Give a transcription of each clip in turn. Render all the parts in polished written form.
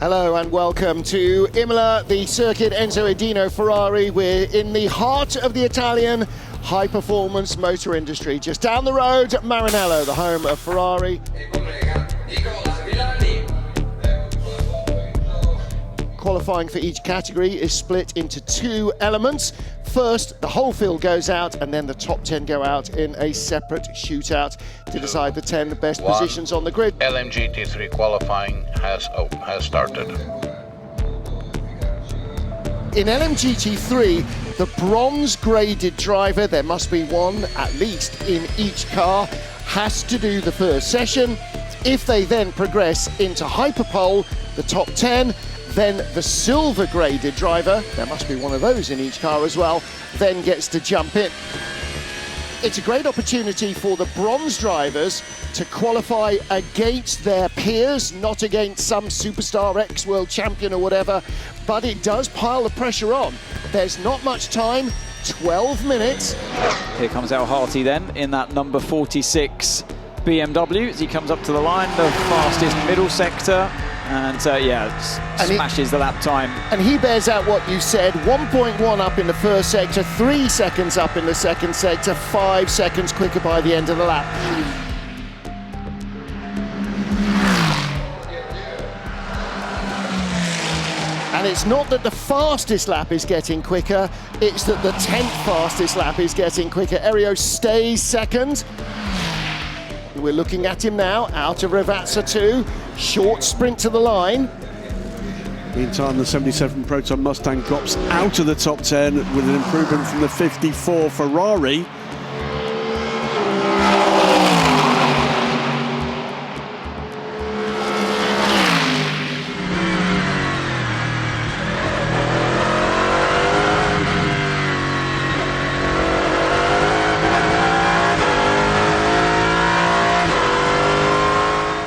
Hello and welcome to Imola, the circuit Enzo Edino Ferrari. We're in the heart of the Italian high-performance motor industry. Just down the road, Maranello, the home of Ferrari. Qualifying for each category is split into two elements. First, the whole field goes out, and then the top 10 go out in a separate shootout to decide the 10 best positions on the grid. LMGT3 qualifying has started. In LMGT3, the bronze-graded driver, there must be one at least in each car, has to do the first session. If they then progress into Hyperpole, the top 10, then the silver-graded driver, there must be one of those in each car as well, then gets to jump in. It's a great opportunity for the bronze drivers to qualify against their peers, not against some superstar ex-world champion or whatever, but it does pile the pressure on. There's not much time, 12 minutes. Here comes Al Harty then in that number 46 BMW as he comes up to the line, the fastest middle sector. And smashes the lap time. And he bears out what you said, 1.1 up in the first sector, 3 seconds up in the second sector, 5 seconds quicker by the end of the lap. And it's not that the fastest lap is getting quicker, it's that the 10th fastest lap is getting quicker. Ario stays second. We're looking at him now, out of Ravazza 2, short sprint to the line. Meantime, the 77 Proton Mustang drops out of the top 10 with an improvement from the 54 Ferrari.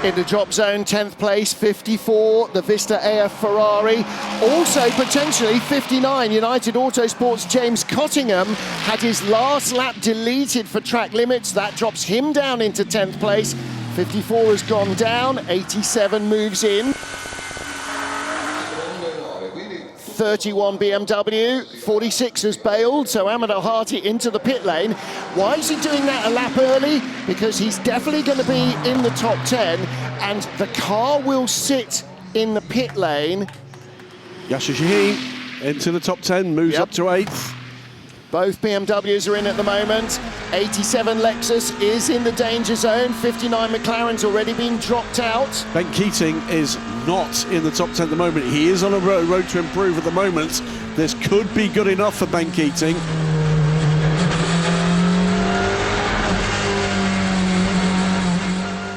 In the drop zone, 10th place, 54, the Vista AF Ferrari. Also, potentially, 59, United Autosport's James Cottingham had his last lap deleted for track limits. That drops him down into 10th place. 54 has gone down, 87 moves in. 31 BMW, 46 has bailed, so Ahmed Al Harty into the pit lane. Why is he doing that a lap early? Because he's definitely going to be in the top 10, and the car will sit in the pit lane. Yasser Shahin into the top 10, moves up to 8th. Both BMWs are in at the moment. 87 Lexus is in the danger zone. 59 McLaren's already been dropped out. Ben Keating is not in the top 10 at the moment. He is on a road to improve at the moment. This could be good enough for Ben Keating.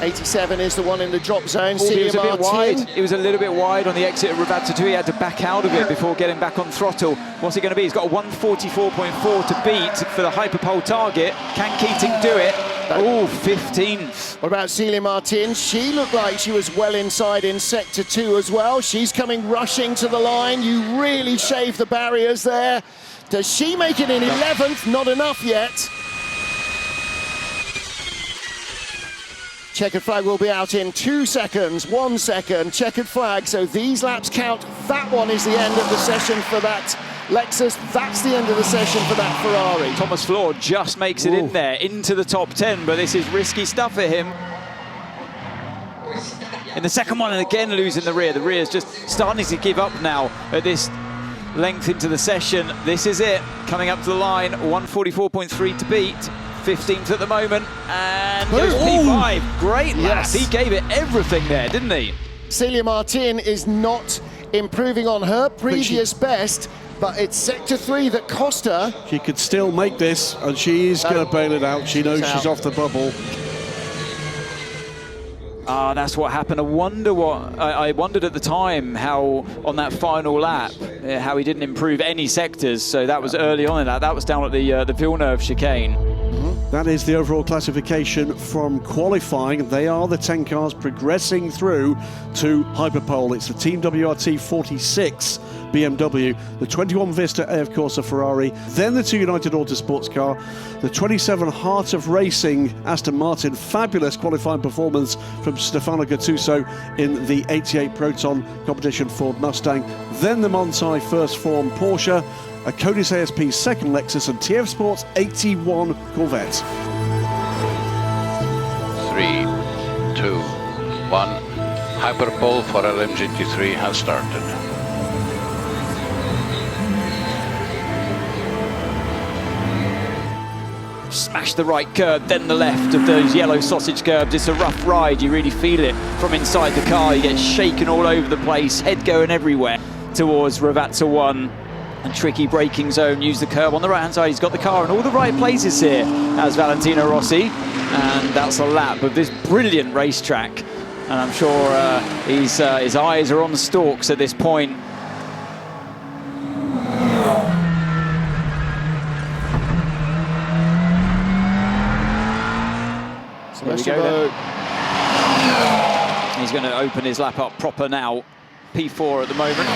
'87 is the one in the drop zone. He was a bit wide. He was a little bit wide on the exit of Ravazza 2. He had to back out of it before getting back on throttle. What's it going to be? He's got a 144.4 to beat for the Hyperpole target. Can Keating do it? Oh, 15th. What about Celia Martin? She looked like she was well inside in sector 2 as well. She's coming rushing to the line. You really shave the barriers there. Does she make it in 11th? Not enough yet. Checkered flag will be out in 2 seconds, 1 second, checkered flag, so these laps count. That one is the end of the session for that Lexus. That's the end of the session for that Ferrari. Thomas Floor just makes it in there, into the top 10, but this is risky stuff for him. In the second one, and again losing the rear. The rear is just starting to give up now at this length into the session. This is it, coming up to the line, 144.3 to beat. 15th at the moment, and goes P5. Great lap. He gave it everything there, didn't he? Celia Martin is not improving on her previous best, but it's sector 3 that cost her. She could still make this, and she is going to bail it out. She knows she's off the bubble. Ah, that's what happened. I wondered at the time how on that final lap, how he didn't improve any sectors. So that was early on in that. That was down at the Villeneuve chicane. That is the overall classification from qualifying. They are the 10 cars progressing through to Hyperpole. It's the Team WRT 46 BMW, the 21 Vista AF Corsa Ferrari, then the 2 United Auto Sports car, the 27 Heart of Racing Aston Martin, fabulous qualifying performance from Stefano Gattuso in the 88 Proton competition Ford Mustang, then the Montai First Form Porsche, a Codis ASP second Lexus and TF Sports 81 Corvette. 3, 2, 1. Hyperpole for LMGT3 has started. Smash the right curb, then the left of those yellow sausage curbs. It's a rough ride, you really feel it from inside the car. You get shaken all over the place, head going everywhere towards Ravazza 1. And tricky braking zone, use the curb on the right hand side. He's got the car in all the right places here as Valentino Rossi, and that's a lap of this brilliant racetrack. And I'm sure his eyes are on the stalks at this point. So here we go then. He's going to open his lap up proper now. P4 at the moment.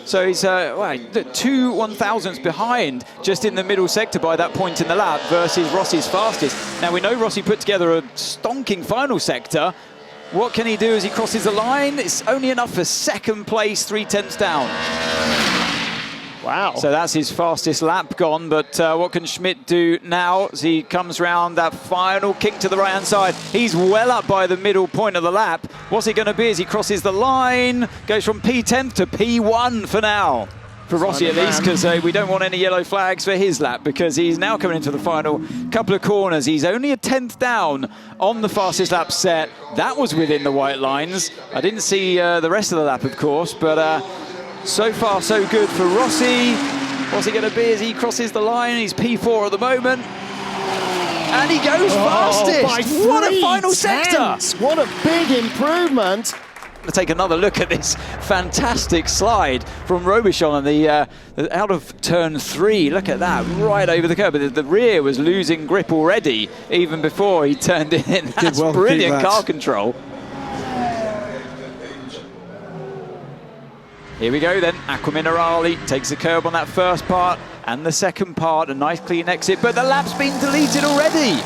So he's 2 1,000ths behind, just in the middle sector by that point in the lap versus Rossi's fastest. Now we know Rossi put together a stonking final sector. What can he do as he crosses the line? It's only enough for second place, 3/10 down. Wow. So that's his fastest lap gone, but what can Schmidt do now as he comes round that final kick to the right-hand side? He's well up by the middle point of the lap. What's it going to be as he crosses the line? Goes from P10 to P1 for now. For Rossi at least, because we don't want any yellow flags for his lap, because he's now coming into the final couple of corners. He's only a 10th down on the fastest lap set. That was within the white lines. I didn't see the rest of the lap, of course, but so far so good for Rossi. What's he going to be as he crosses the line? He's P4 at the moment. And he goes fastest. What a final sector. What a big improvement. Take another look at this fantastic slide from Robichon and the out of turn 3. Look at that, right over the curb. The rear was losing grip already, even before he turned it in. That's brilliant car control. Here we go then, Acqua Minerale takes the curb on that first part and the second part, a nice clean exit, but the lap's been deleted already.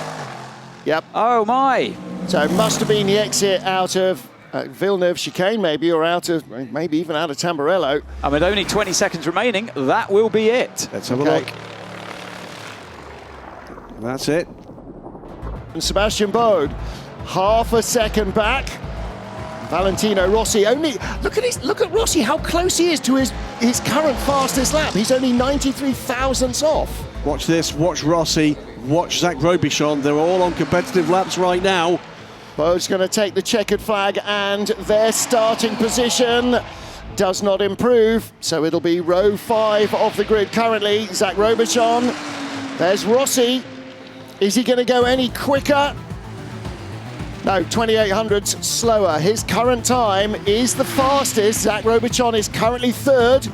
Yep. Oh my. So it must have been the exit out of Villeneuve chicane maybe, or out of, maybe even out of Tamburello. And with only 20 seconds remaining, that will be it. Let's have a look. That's it. And Sebastian Bode, half a second back. Valentino Rossi only, look at Rossi, how close he is to his current fastest lap. He's only 93 thousandths off. Watch this, watch Rossi, watch Zach Robichon. They're all on competitive laps right now. Bode's going to take the checkered flag, and their starting position does not improve. So it'll be row 5 of the grid currently. Zach Robichon, there's Rossi. Is he going to go any quicker? No, 2800s slower. His current time is the fastest. Zach Robichon is currently 3rd.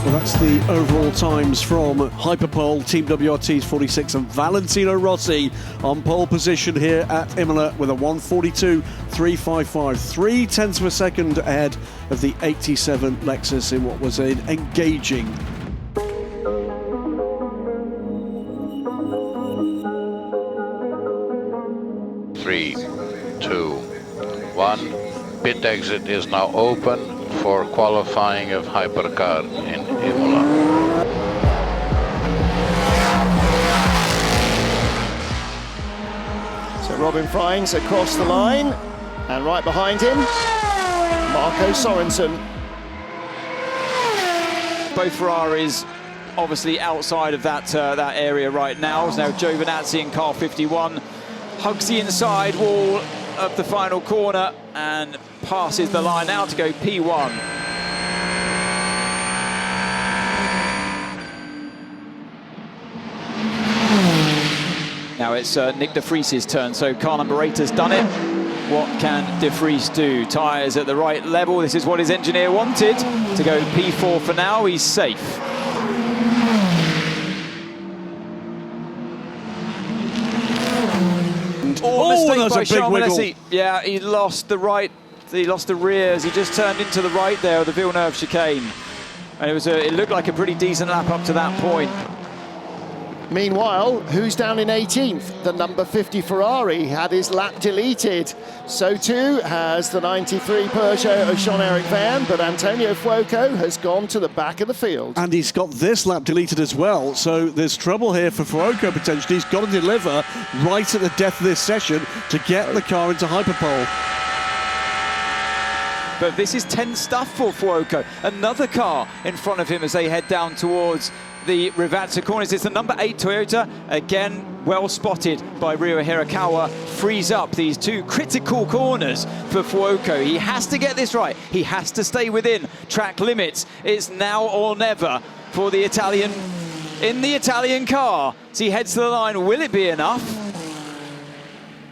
Well, that's the overall times from Hyperpole, Team WRT's 46, and Valentino Rossi on pole position here at Imola with a 1:42.355, 0.3 of a second ahead of the 87 Lexus in what was an engaging. Three, 2, 1. Pit exit is now open for qualifying of Hypercar in Imola. So Robin Freins across the line, and right behind him, Marco Sorensen. Both Ferraris obviously outside of that area right now. So now Giovinazzi in car 51 hugs the inside wall of the final corner and passes the line now to go P1. it's Nick de Vries's turn. So car number 8 has done it. What can de Vries do? Tyres at the right level. This is what his engineer wanted. To go P4 for now, he's safe. Mistake by Charles Alesi. Yeah, he lost the right. He lost the rear as he just turned into the right there of the Villeneuve chicane. And it looked like a pretty decent lap up to that point. Meanwhile, who's down in 18th? The number 50 Ferrari had his lap deleted. So too has the 93 Peugeot of Jean-Eric Vergne, but Antonio Fuoco has gone to the back of the field. And he's got this lap deleted as well, so there's trouble here for Fuoco potentially. He's got to deliver right at the death of this session to get the car into Hyperpole. But this is tense stuff for Fuoco. Another car in front of him as they head down towards the Rivazza corners. It's the number 8 Toyota, again well spotted by Ryo Hirakawa. Frees up these two critical corners for Fuoco. He has to get this right. He has to stay within track limits. It's now or never for the Italian in the Italian car. As he heads to the line, will it be enough?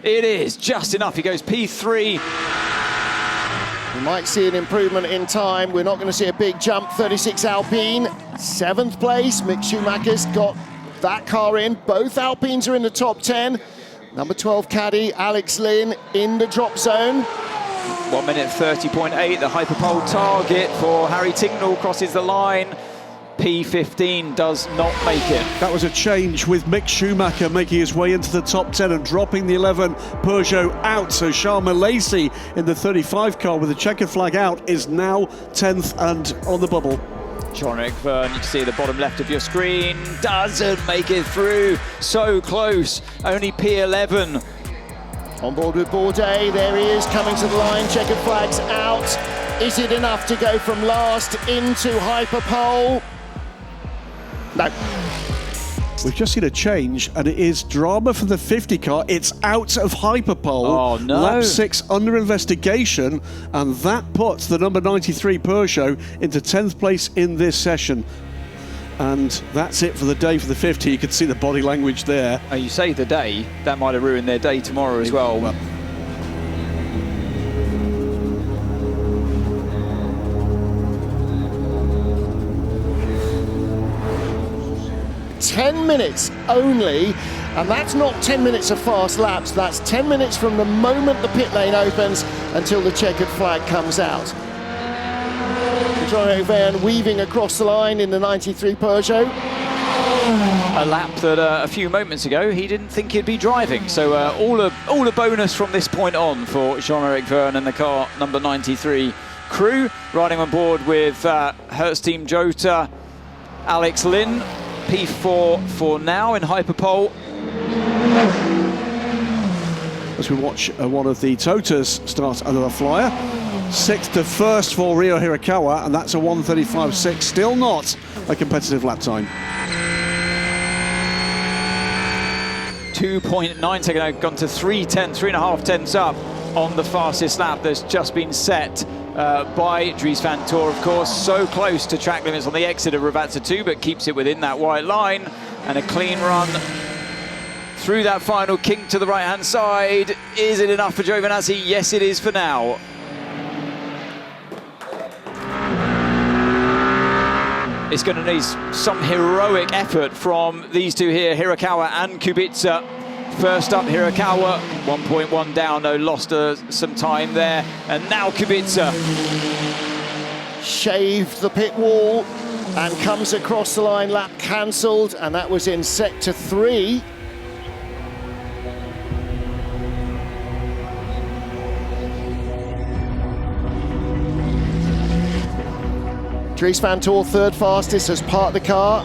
It is just enough. He goes P3. We might see an improvement in time. We're not going to see a big jump. 36 Alpine, 7th place. Mick Schumacher's got that car in. Both Alpines are in the top 10. Number 12 caddy, Alex Lynn, in the drop zone. 1 minute 30.8, the Hyperpole target for Harry Tincknell crosses the line. P15 does not make it. That was a change with Mick Schumacher making his way into the top 10 and dropping the 11 Peugeot out. So Charles Alesi in the 35 car with the checkered flag out is now 10th and on the bubble. Jean-Eric Vergne, you can see the bottom left of your screen, doesn't make it through. So close, only P11. On board with Bourdais, there he is coming to the line, checkered flags out. Is it enough to go from last into Hyperpole? No. We've just seen a change, and it is drama for the 50 car. It's out of Hyperpole. Oh, no. Lap 6 under investigation, and that puts the number 93 Peugeot into 10th place in this session. And that's it for the day for the 50. You can see the body language there. Oh, you say the day, that might have ruined their day tomorrow as well. 10 minutes only, and that's not 10 minutes of fast laps. That's 10 minutes from the moment the pit lane opens until the checkered flag comes out. Jean-Eric Vergne weaving across the line in the 93 Peugeot. A lap that a few moments ago he didn't think he'd be driving. So all a bonus from this point on for Jean-Eric Vergne and the car number 93 crew. Riding on board with Hertz Team Jota, Alex Lynn, P4 for now in Hyperpole. As we watch one of the Totas start under the flyer. 6th to 1st for Ryo Hirakawa, and that's a 1:35.6. Still not a competitive lap time. 2.9 second, gone to 3.5 tenths up on the fastest lap that's just been set by Dries van Tor, of course. So close to track limits on the exit of Rivazza 2, but keeps it within that white line. And a clean run through that final kink to the right-hand side. Is it enough for Giovinazzi? Yes, it is for now. It's going to need some heroic effort from these two here, Hirakawa and Kubica. First up, Hirakawa, 1.1 down, though, lost some time there. And now Kubica. Shaved the pit wall and comes across the line, lap cancelled, and that was in sector 3. Dries van Tor, 3rd fastest, has parked the car.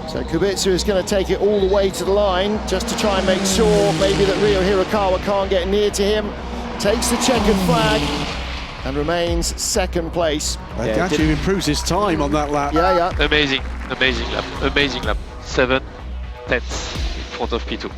So Kubica is going to take it all the way to the line just to try and make sure maybe that Ryo Hirakawa can't get near to him. Takes the checkered flag and remains 2nd place. Yeah, actually improves his time on that lap. Yeah. Amazing lap. 7 tenths in front of P2.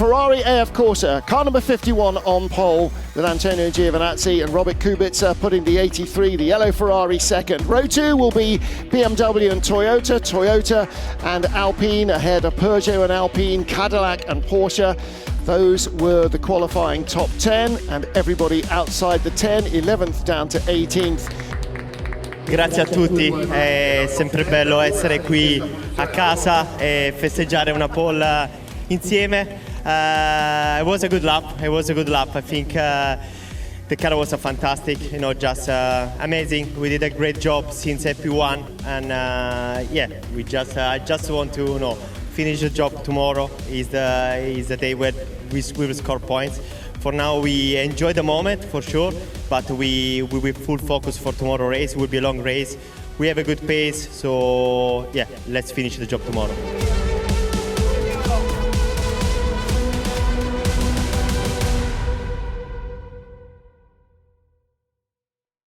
Ferrari AF Corsa, car number 51 on pole with Antonio Giovinazzi and Robert Kubica putting the 83, the yellow Ferrari second. Row 2 will be BMW and Toyota, Toyota and Alpine ahead of Peugeot and Alpine, Cadillac and Porsche. Those were the qualifying top 10 and everybody outside the 10, 11th down to 18th. Grazie a tutti, è sempre bello essere qui a casa e festeggiare una pole insieme. It was a good lap. I think the car was fantastic, just amazing. We did a great job since FP1, and I just want to finish the job tomorrow. Is the day where we will score points. For now, we enjoy the moment for sure, but we will full focus for tomorrow race. It will be a long race. We have a good pace, so yeah, let's finish the job tomorrow.